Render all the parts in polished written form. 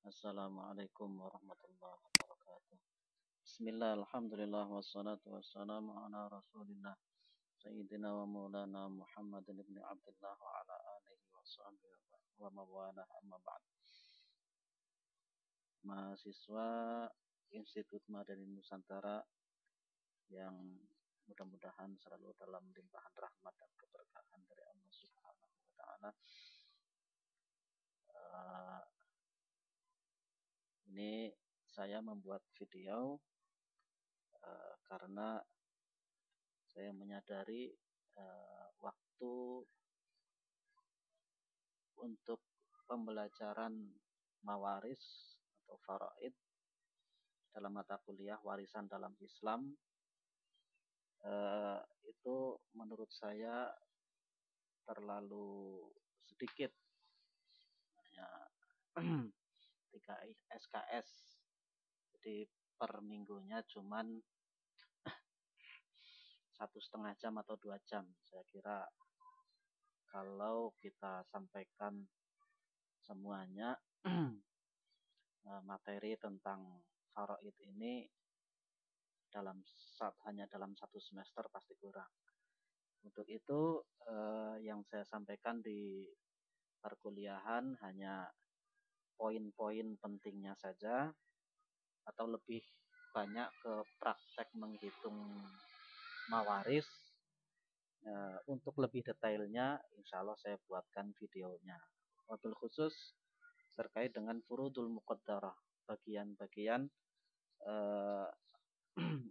Assalamualaikum warahmatullahi wabarakatuh. Bismillah, alhamdulillah, wassalatu wassalamu ala rasulillah Sayyidina wa maulana Muhammadin ibn Abdullah wa ala alihi wa sahbihi wa mawalah amma ba'd. Mahasiswa Institut Madani Nusantara yang mudah-mudahan selalu dalam limpahan rahmat dan keberkahan dari Allah Subhanahu wa taala. Ini saya membuat video karena saya menyadari waktu untuk pembelajaran mawaris atau faraid dalam mata kuliah warisan dalam Islam itu menurut saya terlalu sedikit, hanya 3 SKS, jadi per minggunya cuman 1,5 jam atau 2 jam. Saya kira kalau kita sampaikan semuanya materi tentang faraid ini hanya dalam 1 semester pasti kurang. Untuk itu yang saya sampaikan di perkuliahan hanya poin-poin pentingnya saja, atau lebih banyak ke praktek menghitung mawaris. Untuk lebih detailnya insya Allah saya buatkan videonya, wabil khusus terkait dengan furudul muqaddarah, bagian-bagian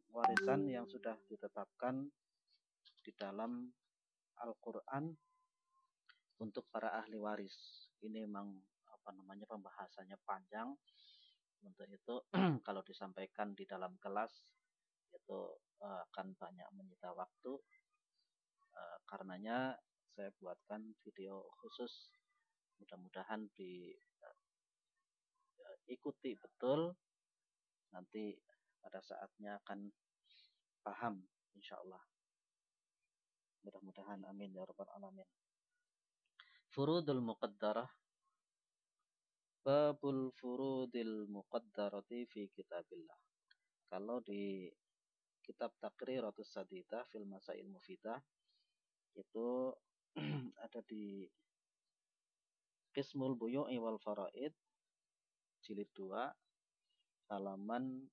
warisan yang sudah ditetapkan di dalam Al-Quran untuk para ahli waris. Ini memang pembahasannya panjang. Untuk itu kalau disampaikan di dalam kelas itu akan banyak menyita waktu. Karenanya saya buatkan video khusus. Mudah-mudahan diikuti betul. Nanti pada saatnya akan paham insyaallah. Mudah-mudahan amin ya rabbal alamin. Furudul muqaddarah, babul furudil muqaddarati fi kitabillah. Kalau di kitab Taqriratus Sadidah fil Masail Mufidah itu ada di Qismul Buyu'i wal Faraid jilid 2 halaman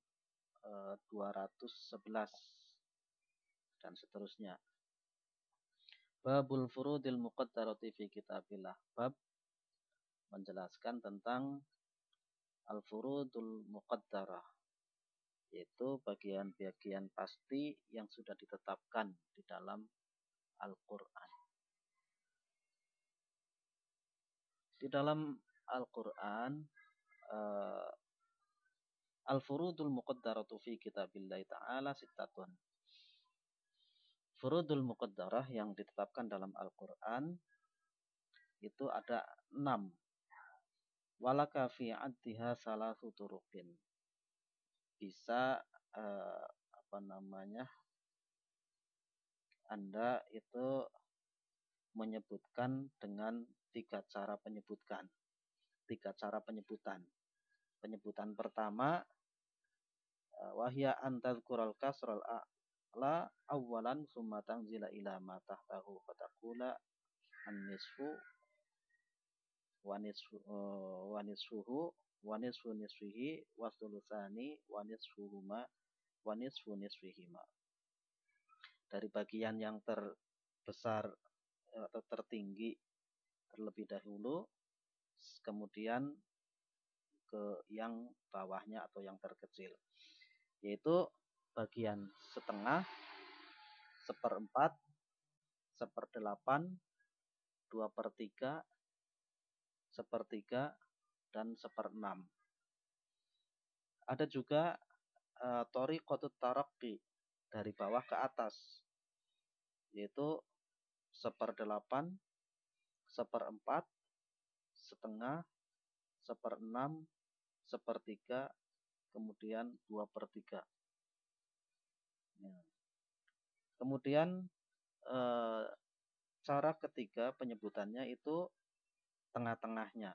211 dan seterusnya. Babul furudil muqaddarati fi kitabillah. Bab menjelaskan tentang al-furudul muqaddarah, yaitu bagian-bagian pasti yang sudah ditetapkan di dalam Al-Quran. Di dalam Al-Quran al-furudul muqaddaratu fi kitabillahi ta'ala sittatun. Furudul muqaddarah yang ditetapkan dalam Al-Quran itu ada 6. Walaka fi addiha salasu turuqin. Bisa Anda itu menyebutkan dengan 3 cara penyebutan. Penyebutan pertama, wahya antadhkural kasral a'la awalan summa tanzila ila ma tahtahu fataqula an-nisfu wa nisfuhu wa nisfu nisfihi wa thulutsani wa nisfuhuma wa nisfu nisfihima. Dari bagian yang terbesar atau tertinggi terlebih dahulu, kemudian ke yang bawahnya atau yang terkecil, yaitu bagian setengah, 1/4, 1/8, 2/3, 1/3, dan 1/6. Ada juga thariqatut taraqqi, dari bawah ke atas, yaitu 1/8, 1/4, setengah, 1/6, 1/3, kemudian 2/3. Kemudian cara ketiga penyebutannya itu tengah-tengahnya.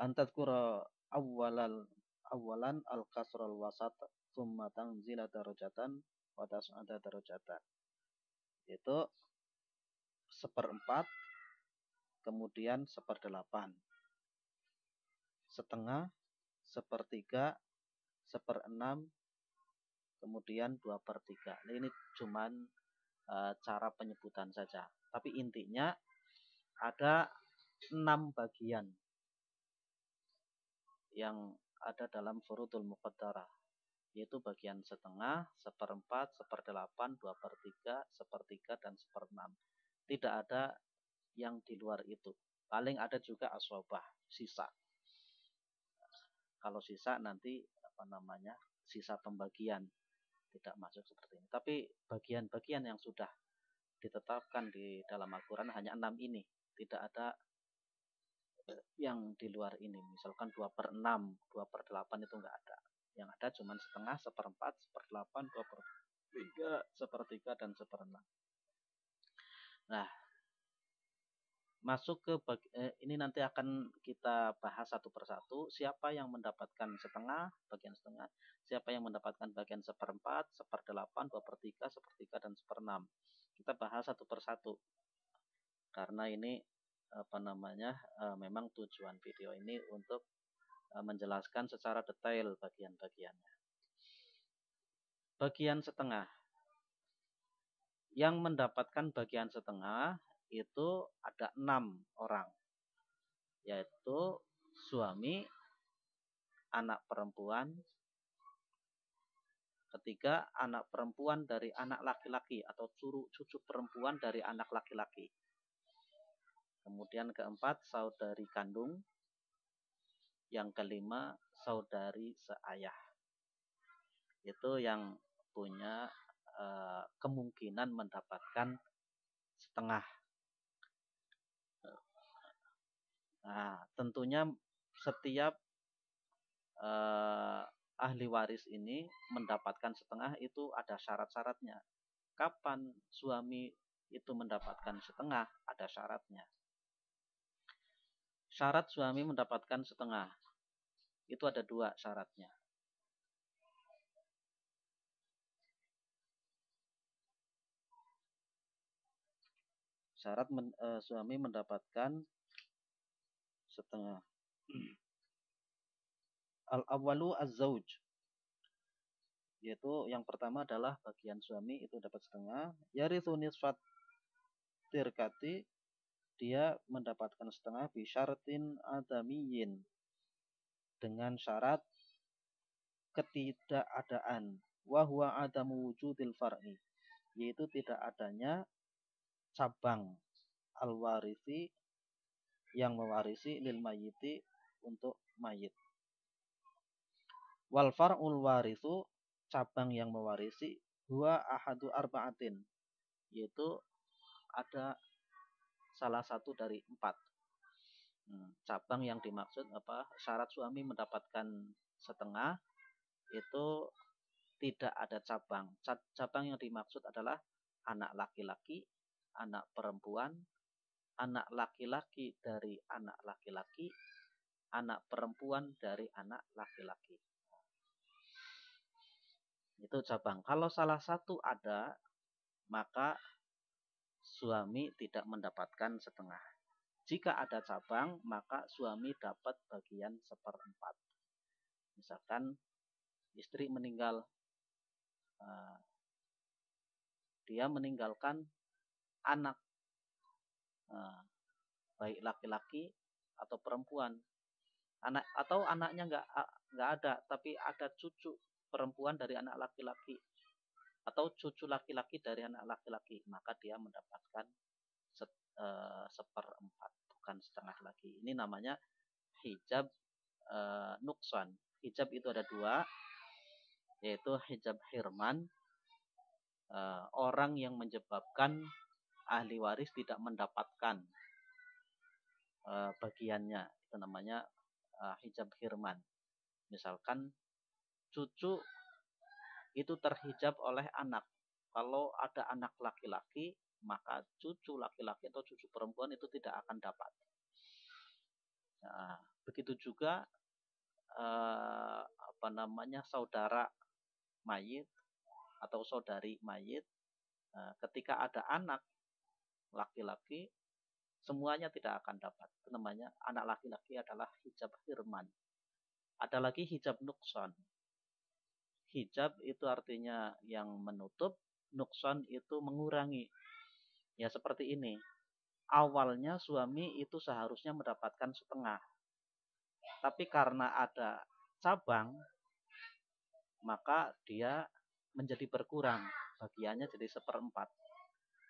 Antadkura awalan al-kasral wasat thumma tanzila darajatan wa tas'ada darajatan. Itu seperempat, kemudian seperdelapan, setengah, sepertiga, seperenam, kemudian 2/3. Nah, ini cuman cara penyebutan saja. Tapi intinya ada 6 bagian yang ada dalam furudul muqaddarah, yaitu bagian setengah, seperempat, seperdelapan, 2/3, sepertiga, dan seperenam. Tidak ada yang di luar itu. Paling ada juga asobah, sisa. Kalau sisa nanti sisa pembagian, tidak masuk seperti ini. Tapi bagian-bagian yang sudah ditetapkan di dalam Al-Quran hanya 6 ini. Tidak ada yang di luar ini. Misalkan 2/6, 2/8 itu enggak ada. Yang ada cuma setengah, seperempat, seperdelapan, 2/3, sepertiga, dan seperenam. Nah, masuk ke ini nanti akan kita bahas satu persatu. Siapa yang mendapatkan setengah, bagian setengah, siapa yang mendapatkan bagian seperempat, seperdelapan, 2/3, sepertiga, dan seperenam. Kita bahas satu persatu. Karena ini memang tujuan video ini untuk menjelaskan secara detail bagian-bagiannya. Bagian setengah. Yang mendapatkan bagian setengah itu ada 6 orang, yaitu suami, anak perempuan, ketiga anak perempuan dari anak laki-laki atau cucu perempuan dari anak laki-laki, kemudian keempat saudari kandung, yang kelima saudari seayah. Itu yang punya kemungkinan mendapatkan setengah. Nah, tentunya setiap ahli waris ini mendapatkan setengah itu ada syarat-syaratnya. Kapan suami itu mendapatkan setengah? Ada syaratnya. Syarat suami mendapatkan setengah itu ada 2 syaratnya. Syarat suami mendapatkan setengah. Al-awwalu az-zawj, yaitu yang pertama adalah bagian suami itu dapat setengah. Yarithu nisfat tirkati, dia mendapatkan setengah bi syaratin adamiyyin, dengan syarat ketidakadaan, wa huwa adamu wujudil far'i, yaitu tidak adanya cabang al-warisi yang mewarisi lil mayyiti untuk mayit. Wal far'ul warisu, cabang yang mewarisi, huwa ahadu arba'atin, yaitu ada salah satu dari 4. Cabang yang dimaksud syarat suami mendapatkan setengah itu tidak ada cabang. Cabang yang dimaksud adalah anak laki-laki, anak perempuan, anak laki-laki dari anak laki-laki, anak perempuan dari anak laki-laki. Itu cabang. Kalau salah satu ada, maka suami tidak mendapatkan setengah. Jika ada cabang, maka suami dapat bagian 1/4. Misalkan istri meninggal, dia meninggalkan anak, baik laki-laki atau perempuan. Atau anaknya nggak ada, tapi ada cucu perempuan dari anak laki-laki atau cucu laki-laki dari anak laki-laki, maka dia mendapatkan 1/4, bukan setengah lagi. Ini namanya hijab nuksan. Hijab itu ada 2, yaitu hijab hirman, orang yang menyebabkan ahli waris tidak mendapatkan bagiannya, itu namanya hijab hirman. Misalkan cucu itu terhijab oleh anak. Kalau ada anak laki-laki, maka cucu laki-laki atau cucu perempuan itu tidak akan dapat. Nah, Begitu juga saudara mayit atau saudari mayit, ketika ada anak laki-laki, semuanya tidak akan dapat. Itu namanya anak laki-laki adalah hijab hirman. Ada lagi hijab nukson. Hijab itu artinya yang menutup, nukson itu mengurangi. Ya seperti ini. Awalnya suami itu seharusnya mendapatkan setengah. Tapi karena ada cabang, maka dia menjadi berkurang. Bagiannya jadi 1/4.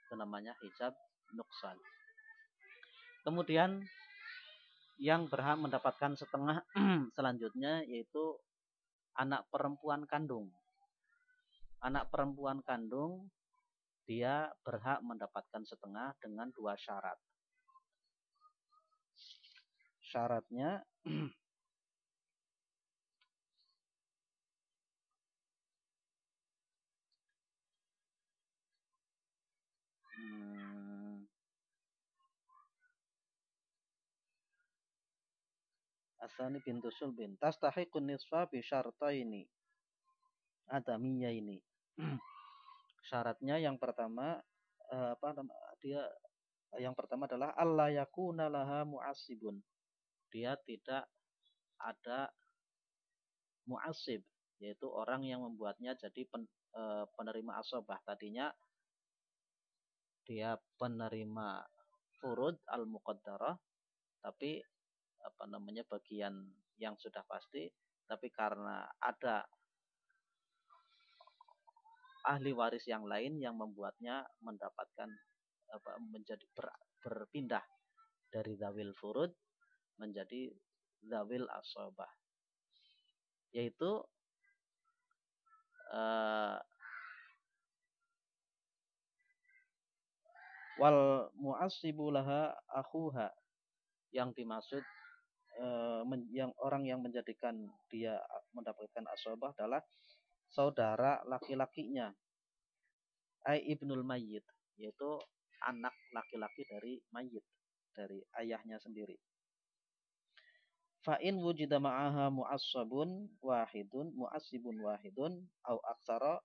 Itu namanya hijab nukson. Kemudian yang berhak mendapatkan setengah selanjutnya yaitu anak perempuan kandung. Anak perempuan kandung dia berhak mendapatkan setengah dengan 2 syarat. Syaratnya Asani bintu sulbin tastahiqun nisfa bi syartaini adamiyaini. Syaratnya yang pertama yang pertama adalah alla yakuna laha mu'assibun. Dia tidak ada mu'assib, yaitu orang yang membuatnya jadi penerima asobah. Tadinya dia penerima furud al-muqaddarah, tapi bagian yang sudah pasti, tapi karena ada ahli waris yang lain yang membuatnya mendapatkan menjadi berpindah dari zawil furud menjadi zawil asobah, yaitu wal mu'assibu laha akhuha. Yang dimaksud yang orang yang menjadikan dia mendapatkan asobah adalah saudara laki-lakinya, ai ibnul mayyit, yaitu anak laki-laki dari mayit, dari ayahnya sendiri. Fa in wujida ma'aha mu'assibun wahidun au aksara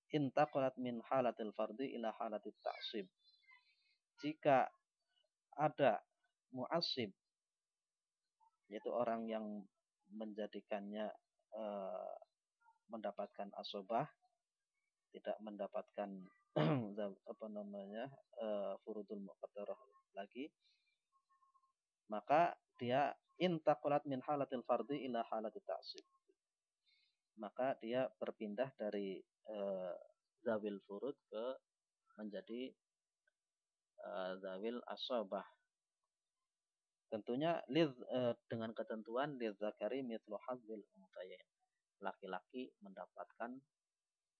intaqalat min halatil fardi ila halatit ta'sib. Jika ada mu'assib, yaitu orang yang menjadikannya mendapatkan asobah, tidak mendapatkan furudul muqaddarah lagi, maka dia intaqalat min halatil fardi ila halatit ta'sib. Maka dia berpindah dari zawil furud ke menjadi zawil asobah. Tentunya dengan ketentuan lidzakari mithlu hadzil unthayain. Laki-laki mendapatkan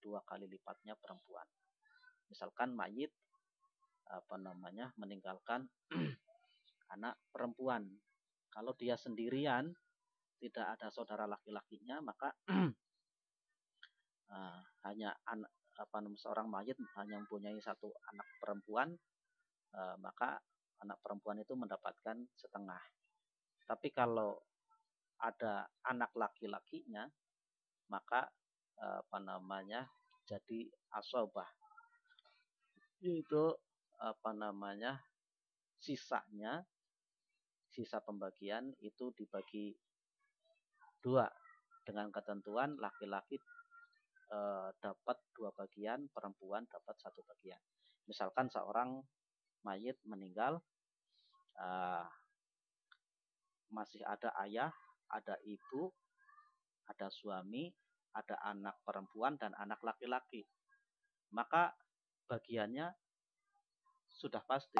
2 kali lipatnya perempuan. Misalkan mayit meninggalkan anak perempuan. Kalau dia sendirian, tidak ada saudara laki-lakinya, maka hanya seorang mayit hanya mempunyai 1 anak perempuan, maka anak perempuan itu mendapatkan setengah. Tapi kalau ada anak laki-lakinya, maka jadi asobah. Itu sisa pembagian itu dibagi 2 dengan ketentuan laki-laki dapat 2 bagian, perempuan dapat 1 bagian. Misalkan seorang mayit meninggal, masih ada ayah, ada ibu, ada suami, ada anak perempuan dan anak laki-laki. Maka bagiannya sudah pasti.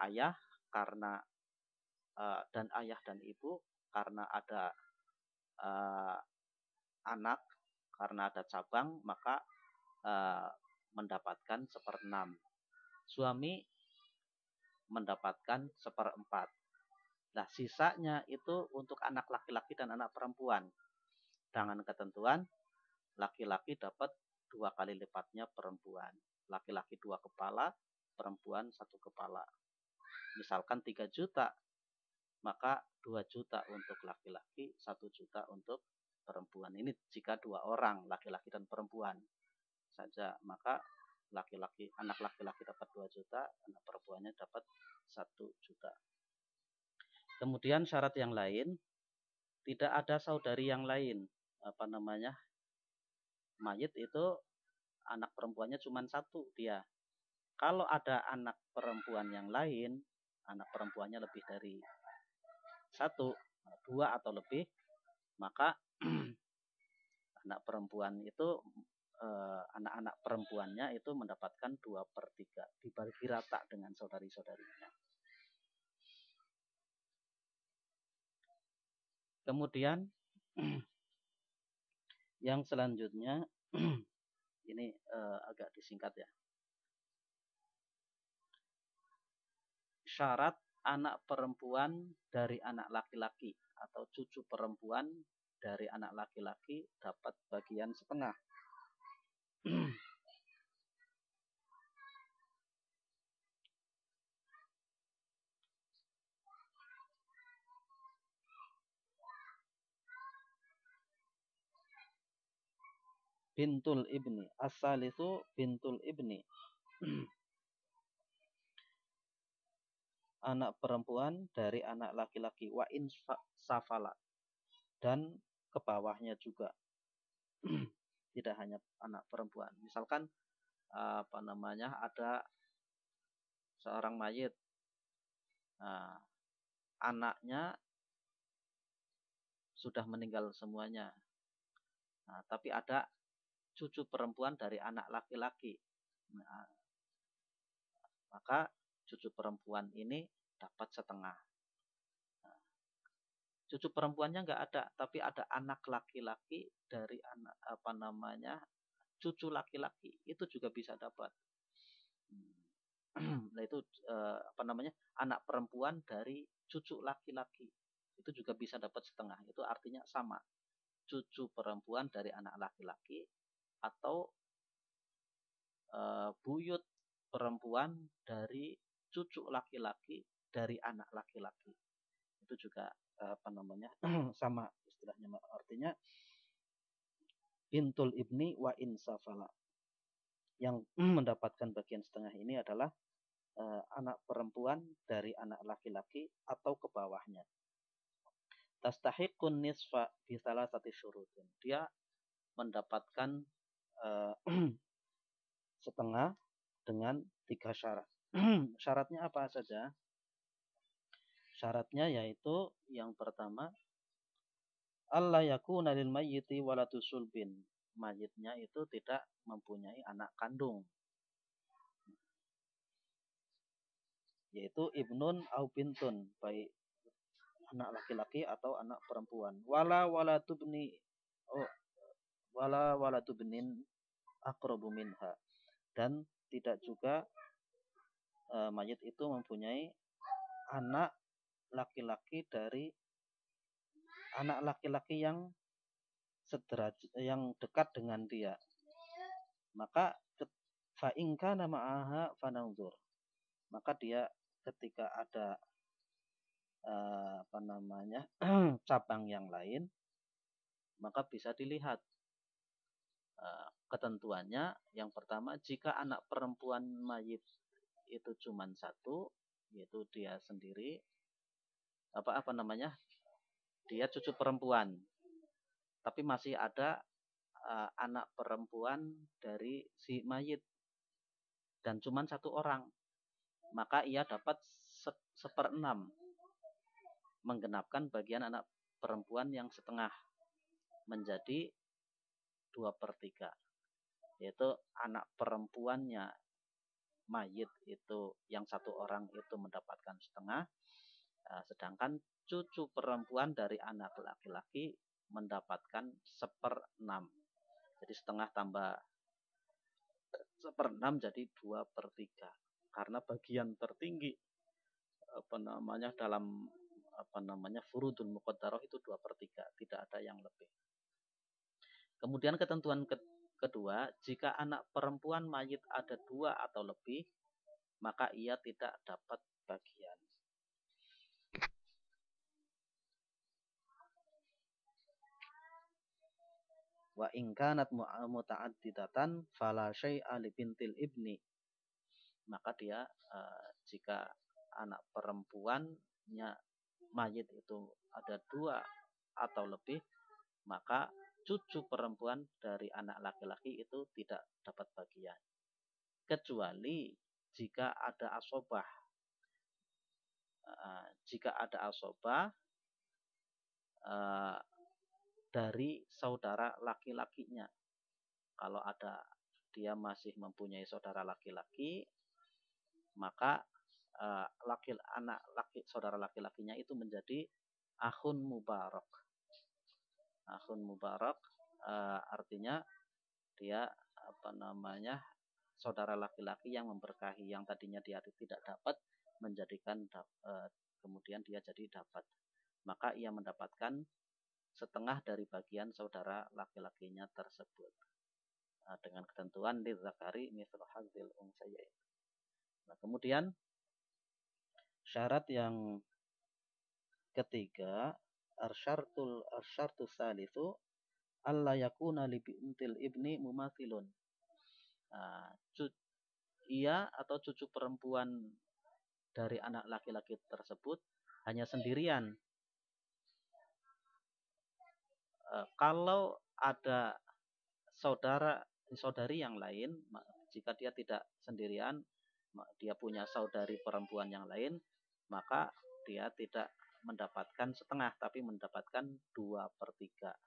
Ayah karena dan ayah dan ibu karena ada anak, karena ada cabang, maka mendapatkan 1/6. Suami mendapatkan 1/4. Nah, sisanya itu untuk anak laki-laki dan anak perempuan. Dengan ketentuan laki-laki dapat 2 kali lipatnya perempuan. Laki-laki 2 kepala, perempuan 1 kepala. Misalkan 3 juta, maka 2 juta untuk laki-laki, 1 juta untuk perempuan. Ini jika 2 orang, laki-laki dan perempuan saja, maka anak laki-laki dapat 2 juta, anak perempuannya dapat 1 juta. Kemudian syarat yang lain, tidak ada saudari yang lain. Mayit itu anak perempuannya cuma 1 dia. Kalau ada anak perempuan yang lain, anak perempuannya lebih dari 1, 2 atau lebih, maka anak perempuan itu anak-anak perempuannya itu mendapatkan 2/3, dibagi rata dengan saudari-saudarinya. Kemudian yang selanjutnya ini agak disingkat ya. Syarat anak perempuan dari anak laki-laki atau cucu perempuan dari anak laki-laki dapat bagian setengah. Bintul ibni, asal itu bintul ibni. Anak perempuan dari anak laki-laki, wa in safala, dan ke bawahnya juga. Tidak hanya anak perempuan. Misalkan ada seorang mayit, anaknya sudah meninggal semuanya, tapi ada cucu perempuan dari anak laki-laki, maka cucu perempuan ini dapat setengah. Cucu perempuannya nggak ada, tapi ada anak laki-laki dari anak cucu laki-laki, itu juga bisa dapat. Nah itu anak perempuan dari cucu laki-laki, itu juga bisa dapat setengah. Itu artinya sama, cucu perempuan dari anak laki-laki atau buyut perempuan dari cucu laki-laki dari anak laki-laki, itu juga sama istilahnya. Artinya bintul ibni wa insafala, yang mendapatkan bagian setengah ini adalah anak perempuan dari anak laki-laki atau ke bawahnya. Tastahiqun nisfa bi salasati syurutin, dia mendapatkan setengah dengan 3 syarat. Syaratnya apa saja? Syaratnya yaitu yang pertama, alla yakuna lil mayyiti waladu sulbin, mayitnya itu tidak mempunyai anak kandung, yaitu ibnun au bintun, baik anak laki-laki atau anak perempuan. Wala waladu binin aqrabu minha, dan tidak juga mayit itu mempunyai anak laki-laki dari anak laki-laki yang dekat dengan dia. Maka fa in kana ma'aha fananzur, maka dia ketika ada cabang yang lain, maka bisa dilihat ketentuannya. Yang pertama, jika anak perempuan mayit itu cuma 1, yaitu dia sendiri, dia cucu perempuan, tapi masih ada anak perempuan dari si mayit dan cuma 1 orang, maka ia dapat 1/6, menggenapkan bagian anak perempuan yang setengah menjadi 2/3, yaitu anak perempuannya mayit itu yang 1 orang itu mendapatkan setengah, sedangkan cucu perempuan dari anak laki-laki mendapatkan 1/6. Jadi setengah tambah 1/6 jadi 2/3. Karena bagian tertinggi dalam furudun muqaddarah itu 2/3, tidak ada yang lebih. Kemudian ketentuan kedua, jika anak perempuan mayit ada 2 atau lebih, maka ia tidak dapat bagian. Wa in kanat muta'addidatan fala syai'a li bintil ibni. Maka dia jika anak perempuannya mayit itu ada 2 atau lebih, maka cucu perempuan dari anak laki-laki itu tidak dapat bagian. Kecuali jika ada asobah. Jika ada asobah dari saudara laki-lakinya. Kalau ada dia masih mempunyai saudara laki-laki, maka saudara laki-lakinya itu menjadi akhun mubarak. Akhun mubarak artinya dia saudara laki-laki yang memberkahi, yang tadinya dia tidak dapat menjadikan kemudian dia jadi dapat. Maka ia mendapatkan setengah dari bagian saudara laki-lakinya tersebut. Dengan ketentuan lidzakari mithlu hadzil unsayain. Nah, kemudian syarat yang ketiga, arsyartus salisu alla yakuna li bintil ibni mumathilun. Ia atau cucu perempuan dari anak laki-laki tersebut hanya sendirian. Kalau ada saudari yang lain, jika dia tidak sendirian, dia punya saudari perempuan yang lain, maka dia tidak mendapatkan setengah, tapi mendapatkan 2/3.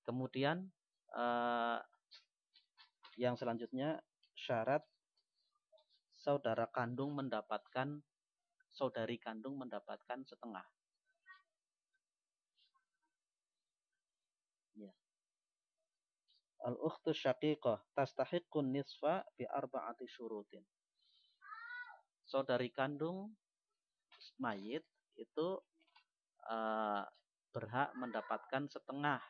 Kemudian yang selanjutnya, syarat saudari kandung mendapatkan setengah. Ya. Al-ukhtu syaqiqah tastahiqqun nisfa bi 4 syurutin. Saudari kandung mayit itu berhak mendapatkan setengah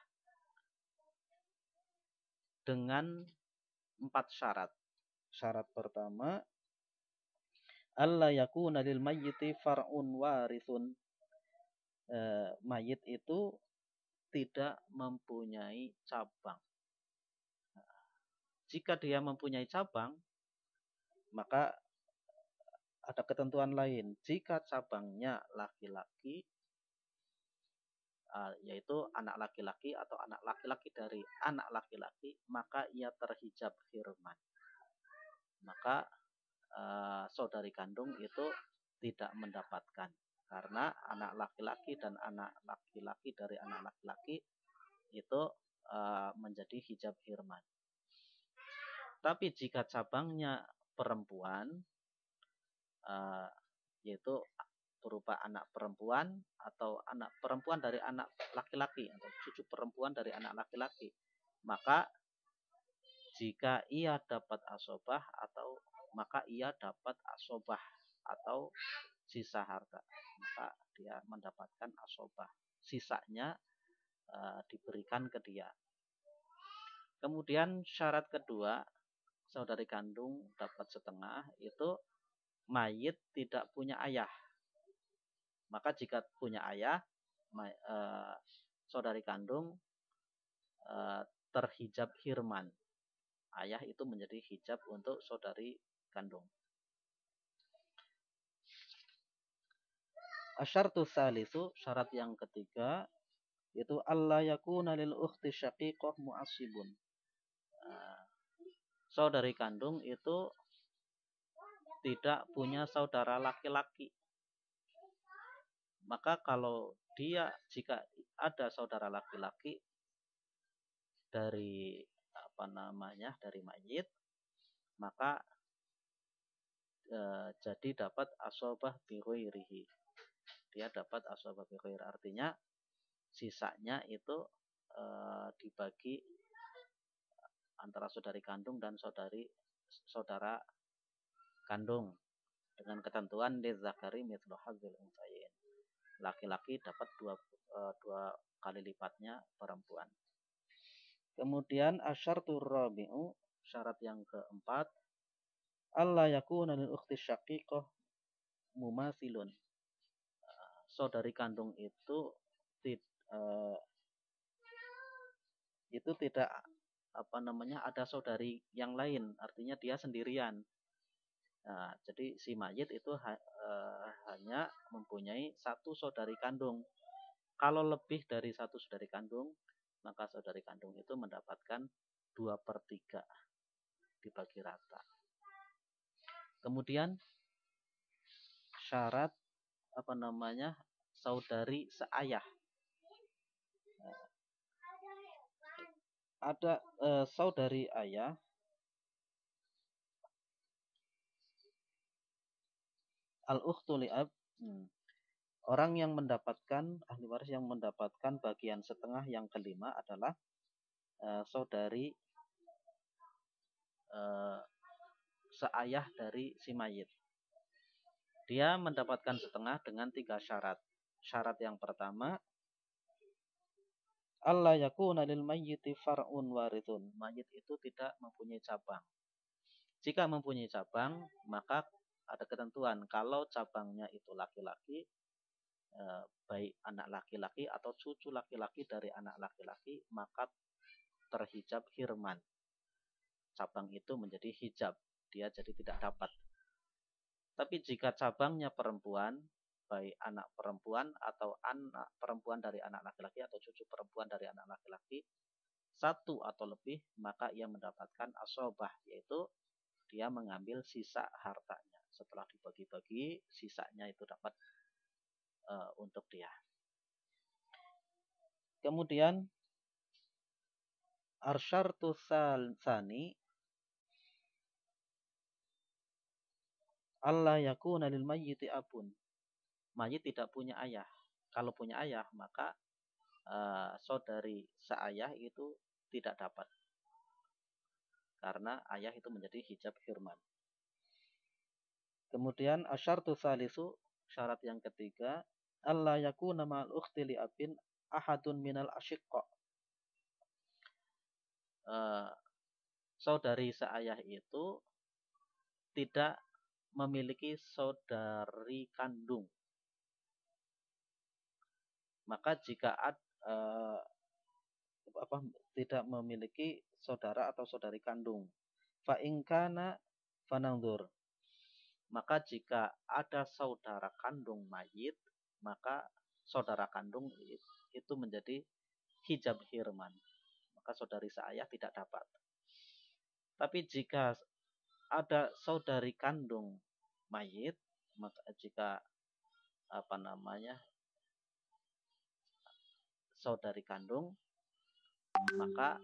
dengan 4 syarat. Syarat pertama, alla yakuna lil mayyiti far'un warithun. Mayit itu tidak mempunyai cabang. Jika dia mempunyai cabang, maka ada ketentuan lain. Jika cabangnya laki-laki, yaitu anak laki-laki atau anak laki-laki dari anak laki-laki, maka ia terhijab hirman. Maka saudari kandung itu tidak mendapatkan, karena anak laki-laki dan anak laki-laki dari anak laki-laki itu menjadi hijab hirman. Tapi jika cabangnya perempuan, yaitu berupa anak perempuan atau anak perempuan dari anak laki-laki atau cucu perempuan dari anak laki-laki, maka jika ia dapat asobah maka ia dapat asobah atau sisa harta, maka dia mendapatkan asobah, sisanya diberikan ke dia. Kemudian syarat kedua, saudari kandung dapat setengah, itu mayit tidak punya ayah. Maka jika punya ayah, saudari kandung terhijab hirman. Ayah itu menjadi hijab untuk saudari kandung. Asyartu salisu, syarat yang ketiga, itu alla yakuna lil ukhti syaqiqah mu'assibun. Saudari kandung itu tidak punya saudara laki-laki. Maka kalau jika ada saudara laki-laki dari dari mayit, maka jadi dapat asobah bi ghairihi. Dia dapat asobah bi ghairi, artinya sisanya itu dibagi antara saudari kandung dan saudara kandung dengan ketentuan lidzakari mithlu hadzil unsayain. Laki-laki dapat 2 kali lipatnya perempuan. Kemudian asyartur rabi'u, syarat yang keempat, alla yakuna lil ukhti syaqiqah mumathilun. Saudari kandung itu itu tidak ada saudari yang lain, artinya dia sendirian. Nah, jadi si mayit itu hanya mempunyai satu saudari kandung. Kalau lebih dari satu saudari kandung, maka saudari kandung itu mendapatkan 2/3 dibagi rata. Kemudian syarat saudari seayah. Ada saudari ayah al-ukhtu li'ab. Orang yang mendapatkan ahli waris yang mendapatkan bagian setengah yang kelima adalah saudari seayah dari si mayit. Dia mendapatkan setengah dengan 3 syarat. Syarat yang pertama, alla yakuna lil mayyiti far'un warithun. Mayit itu tidak mempunyai cabang. Jika mempunyai cabang, maka ada ketentuan kalau cabangnya itu laki-laki, baik anak laki-laki atau cucu laki-laki dari anak laki-laki, maka terhijab hirman. Cabang itu menjadi hijab, dia jadi tidak dapat. Tapi jika cabangnya perempuan, baik anak perempuan atau anak perempuan dari anak laki-laki atau cucu perempuan dari anak laki-laki, satu atau lebih, maka ia mendapatkan asobah, yaitu dia mengambil sisa hartanya. Setelah dibagi-bagi, sisanya itu dapat untuk dia. Kemudian arsyartu tsani alla yakuna lil mayyiti abun. Mayit tidak punya ayah. Kalau punya ayah, maka saudari seayah itu tidak dapat. Karena ayah itu menjadi hijab hirman. Kemudian asyartu tsalisu, syarat yang ketiga, alla yakuna ma'al ukhti li abin ahadun minal asyiqqa. Saudari seayah itu tidak memiliki saudari kandung. Maka jika tidak memiliki saudara atau saudari kandung, fa in kana fananzur. Maka jika ada saudara kandung mayit, maka saudara kandung itu menjadi hijab hirman. Maka saudari seayah tidak dapat. Tapi jika ada saudari kandung mayit, maka jika saudari kandung, maka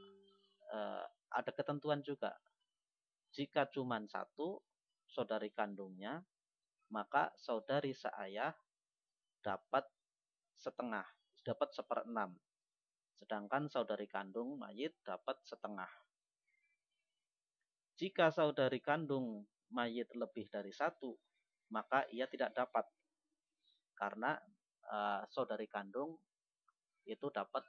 ada ketentuan juga. Jika cuma satu saudari kandungnya, maka saudari seayah dapat setengah, dapat 1/6. Sedangkan saudari kandung mayit dapat setengah. Jika saudari kandung mayit lebih dari 1, maka ia tidak dapat. Karena saudari kandung itu dapat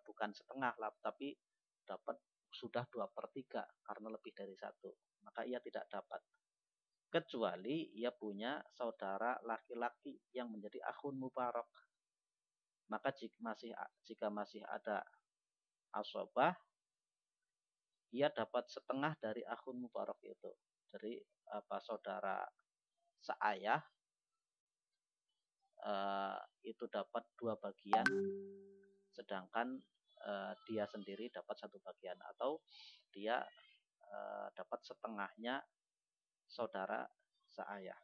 bukan setengah lah, tapi dapat sudah 2/3 karena lebih dari 1. Maka ia tidak dapat. Kecuali ia punya saudara laki-laki yang menjadi akhun mubarak. Maka jika masih ada asobah, ia dapat setengah dari akhun mubarak itu. Dari saudara seayah itu dapat 2 bagian, sedangkan dia sendiri dapat 1 bagian, atau dia dapat setengahnya saudara seayah.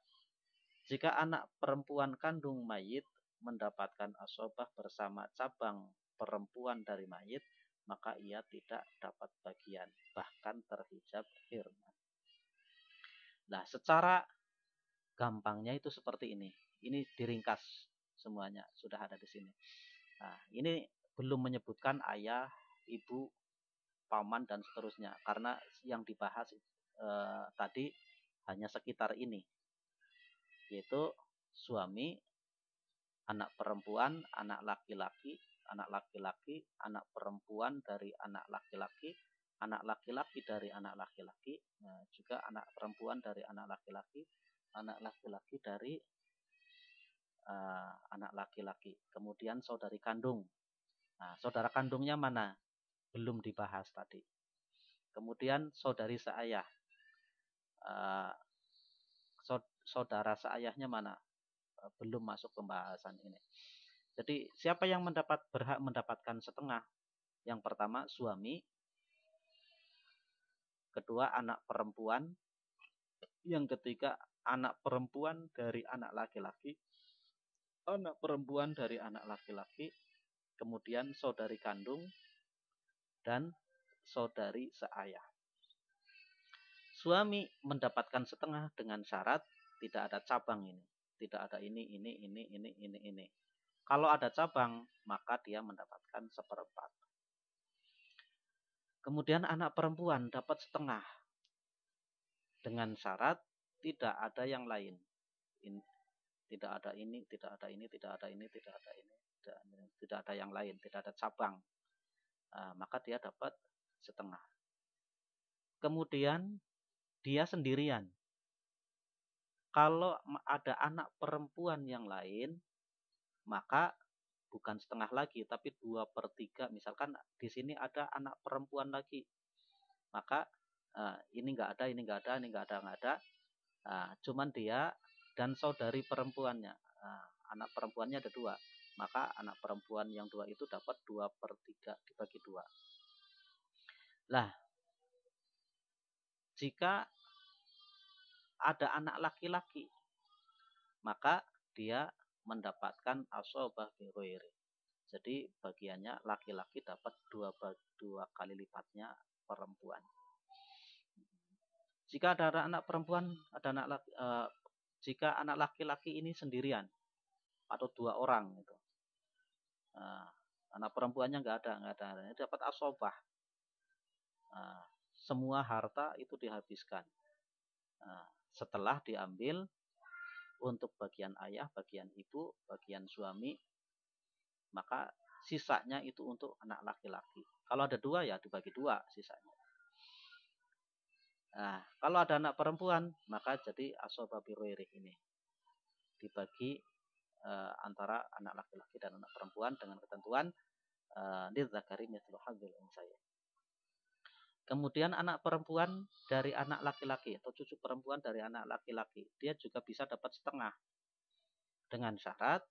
Jika anak perempuan kandung mayit mendapatkan asobah bersama cabang perempuan dari mayit, maka ia tidak dapat bagian, bahkan terhijab hirman. Nah, secara gampangnya itu seperti ini. Ini diringkas semuanya, sudah ada di sini. Nah, ini belum menyebutkan ayah, ibu, paman, dan seterusnya. Karena yang dibahas tadi hanya sekitar ini. Yaitu suami, anak perempuan, anak laki-laki, anak perempuan dari anak laki-laki dari anak laki-laki, juga anak perempuan dari anak laki-laki dari anak laki-laki. Kemudian saudari kandung. Nah, saudara kandungnya mana? Belum dibahas tadi. Kemudian saudari seayah. Saudara seayahnya mana? Belum masuk pembahasan ini. Jadi siapa yang berhak mendapatkan setengah? Yang pertama suami, kedua anak perempuan, yang ketiga anak perempuan dari anak laki-laki, anak perempuan dari anak laki-laki, kemudian saudari kandung, dan saudari seayah. Suami mendapatkan setengah dengan syarat tidak ada cabang ini. Tidak ada ini. Kalau ada cabang, maka dia mendapatkan seperempat. Kemudian anak perempuan dapat setengah. Dengan syarat tidak ada yang lain. Tidak ada ini, tidak ada ini, tidak ada ini, tidak ada ini. Tidak ada yang lain, tidak ada cabang. Maka dia dapat setengah. Kemudian dia sendirian. Kalau ada anak perempuan yang lain, maka bukan setengah lagi, tapi 2/3. Misalkan di sini ada anak perempuan lagi, maka ini nggak ada, ini nggak ada, ini nggak ada. Cuman dia dan saudari perempuannya. Anak perempuannya ada 2, maka anak perempuan yang 2 itu dapat 2/3 dibagi 2. Lah, jika ada anak laki-laki, maka dia mendapatkan asobah biroiri. Jadi bagiannya laki-laki dapat 2 kali lipatnya perempuan. Jika ada anak perempuan, jika anak laki-laki ini sendirian atau 2 orang gitu, anak perempuannya nggak ada, ini dapat asobah. Semua harta itu dihabiskan. Setelah diambil untuk bagian ayah, bagian ibu, bagian suami, maka sisanya itu untuk anak laki-laki. Kalau ada 2 ya dibagi 2 sisanya. Kalau ada anak perempuan, maka jadi asobah biroiri ini dibagi antara anak laki-laki dan anak perempuan dengan ketentuan lidzakari mithlu hadzil unsayyain. Kemudian anak perempuan dari anak laki-laki atau cucu perempuan dari anak laki-laki, dia juga bisa dapat setengah dengan syarat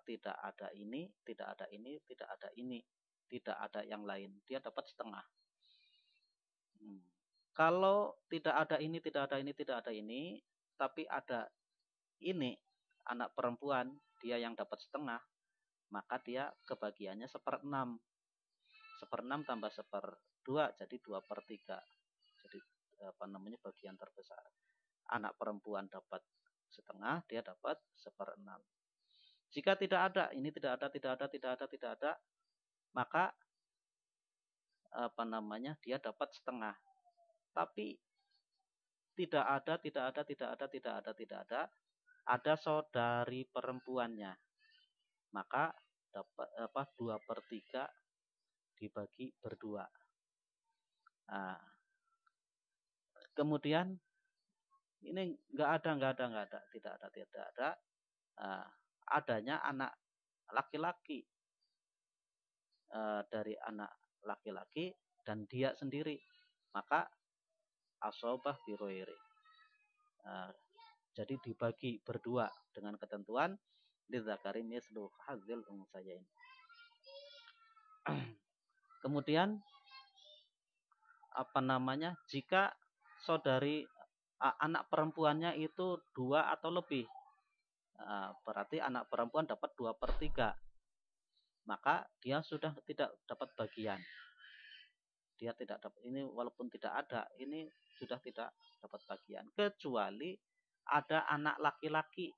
tidak ada ini, tidak ada ini, tidak ada ini, tidak ada yang lain. Dia dapat setengah. Kalau tidak ada ini, tidak ada ini, tidak ada ini, tapi ada ini anak perempuan, dia yang dapat setengah, maka dia kebagiannya 1/6. 1/6 tambah 1/2 jadi 2/3. Jadi bagian terbesar. Anak perempuan dapat setengah, dia dapat 1/6. Jika tidak ada, ini tidak ada, maka dia dapat setengah. Tapi tidak ada, ada saudari perempuannya, maka dapat 2/3 dibagi berdua. Kemudian ini tidak ada. Adanya anak laki-laki dari anak laki-laki dan dia sendiri, maka asobah biroiri. Jadi dibagi berdua dengan ketentuan lidzakari mithlu hadzil unsayyain. Kemudian jika saudari anak perempuannya itu 2 atau lebih, berarti anak perempuan dapat 2/3, maka dia sudah tidak dapat bagian. Dia tidak dapat ini, walaupun tidak ada, ini sudah tidak dapat bagian, kecuali ada anak laki-laki.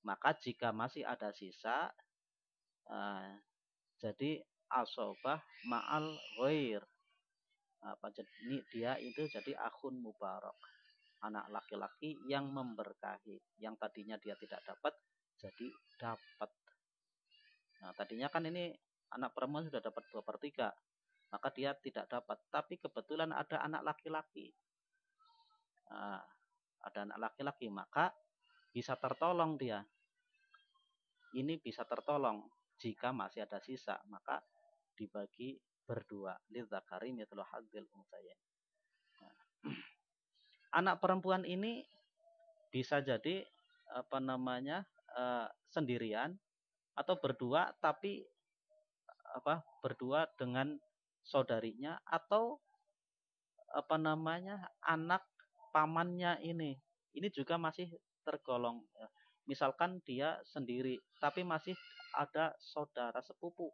Maka jika masih ada sisa, jadi asobah ma'al ghair. Ini dia itu jadi akhun mubarak, anak laki-laki yang memberkahi. Yang tadinya dia tidak dapat, jadi dapat. Tadinya kan ini anak perempuan sudah dapat 2/3, maka dia tidak dapat. Tapi kebetulan ada anak laki-laki. Ada anak laki-laki, maka bisa tertolong dia. ini bisa tertolong. Jika masih ada sisa, maka dibagi berdua. Lidzakari mithlu hadzil unthayain. Anak perempuan ini bisa jadi sendirian atau berdua, tapi berdua dengan saudarinya atau anak pamannya ini juga masih tergolong. Misalkan dia sendiri tapi masih ada saudara sepupu,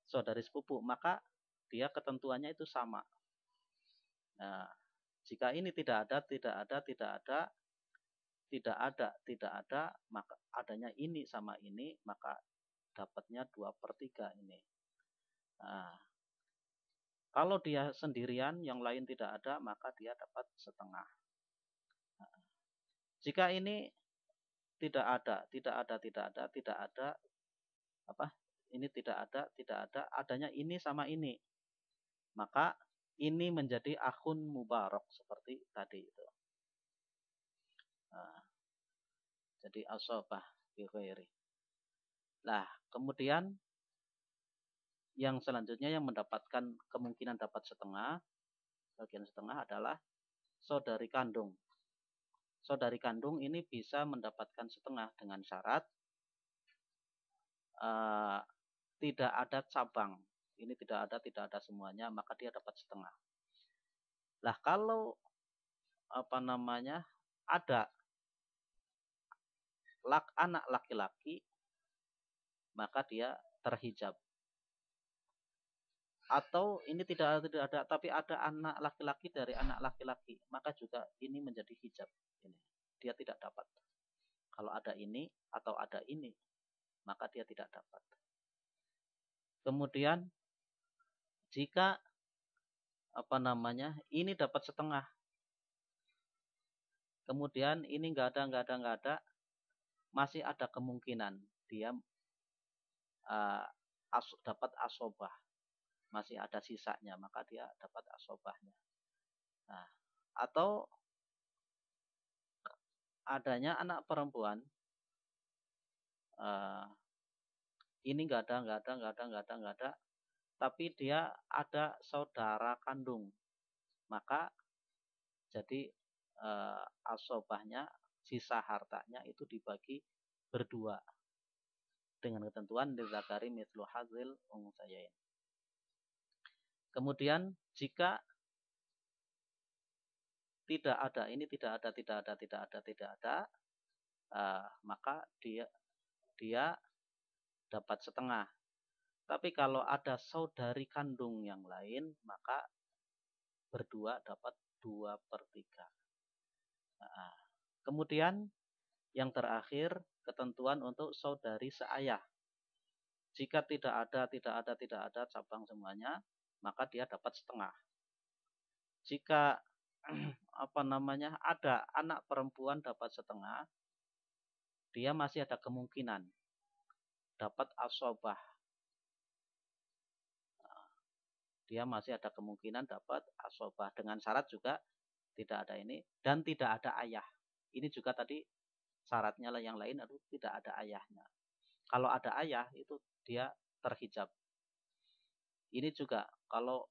saudari sepupu, maka dia ketentuannya itu sama. Nah, jika ini tidak ada, maka adanya ini sama ini, maka dapatnya 2/3 ini. Nah, kalau dia sendirian, yang lain tidak ada, maka dia dapat setengah. Nah, jika ini tidak ada, adanya ini sama ini, maka ini menjadi akhun mubarak seperti tadi itu. Nah, jadi asobah bi ghairi. Nah, kemudian yang selanjutnya yang mendapatkan kemungkinan dapat setengah, bagian setengah adalah saudari kandung. Saudari kandung ini bisa mendapatkan setengah dengan syarat tidak ada cabang. Ini tidak ada semuanya, maka dia dapat setengah. Lah kalau ada anak laki-laki, maka dia terhijab. Atau ini tidak ada, tapi ada anak laki-laki dari anak laki-laki, maka juga ini menjadi hijab. Ini dia tidak dapat. Kalau ada ini atau ada ini, maka dia tidak dapat. Kemudian jika ini dapat setengah, kemudian ini nggak ada, masih ada kemungkinan dia dapat asobah, masih ada sisanya, maka dia dapat asobahnya. Nah, atau adanya anak perempuan, ini nggak ada, tapi dia ada saudara kandung, maka jadi asobahnya, sisa hartanya itu dibagi berdua dengan ketentuan lidzakari mithlu hadzil unthayain. Kemudian jika tidak ada, ini tidak ada, maka dia dapat setengah. Tapi kalau ada saudari kandung yang lain, maka berdua dapat 2/3. Nah, kemudian yang terakhir, ketentuan untuk saudari seayah. Jika tidak ada cabang semuanya, maka dia dapat setengah. Jika ada anak perempuan dapat setengah, dia masih ada kemungkinan dapat asobah. Dia masih ada kemungkinan dapat asobah dengan syarat juga tidak ada ini dan tidak ada ayah. Ini juga tadi syaratnya lah, yang lain itu tidak ada ayahnya. Kalau ada ayah itu dia terhijab. Ini juga kalau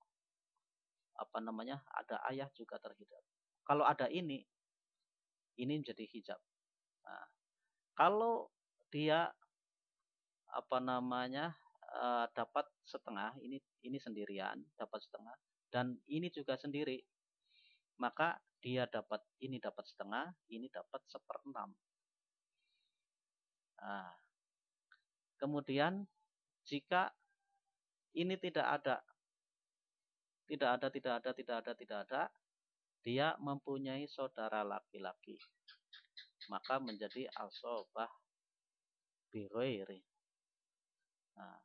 ada ayah juga terhijab. Kalau ada ini menjadi hijab. Nah, kalau dia dapat setengah, ini sendirian dapat setengah dan ini juga sendiri, maka dia dapat setengah, ini dapat 1/6. Nah, kemudian jika ini tidak ada, dia mempunyai saudara laki-laki, maka menjadi asobah bi ghairi. Nah,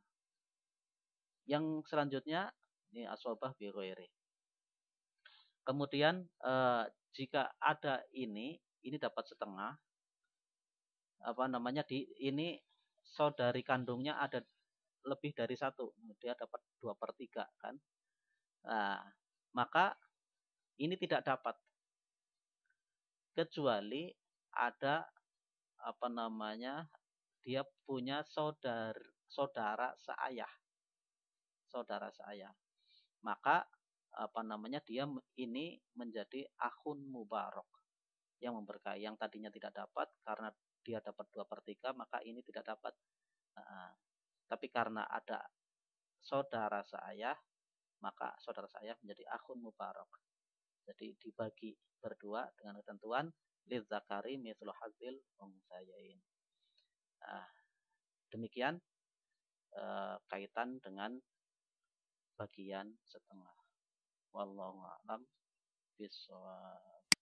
yang selanjutnya ini asobah bi ghairi. Kemudian jika ada ini dapat setengah, ini saudari kandungnya ada lebih dari satu, dia dapat 2/3 kan. Nah, maka ini tidak dapat kecuali ada apa namanya, dia punya saudara seayah, saudara seayah. Maka apa namanya, dia ini menjadi akhun mubarak yang memberkahi. Yang tadinya tidak dapat karena dia dapat 2/3, maka ini tidak dapat. Nah, tapi karena ada saudara seayah, maka saudara seayah menjadi akhun mubarak. Jadi dibagi berdua dengan ketentuan lidzakari mithlu hadzil unsayain. Nah, demikian kaitan dengan bagian setengah. Wallahu a'lam bishawab.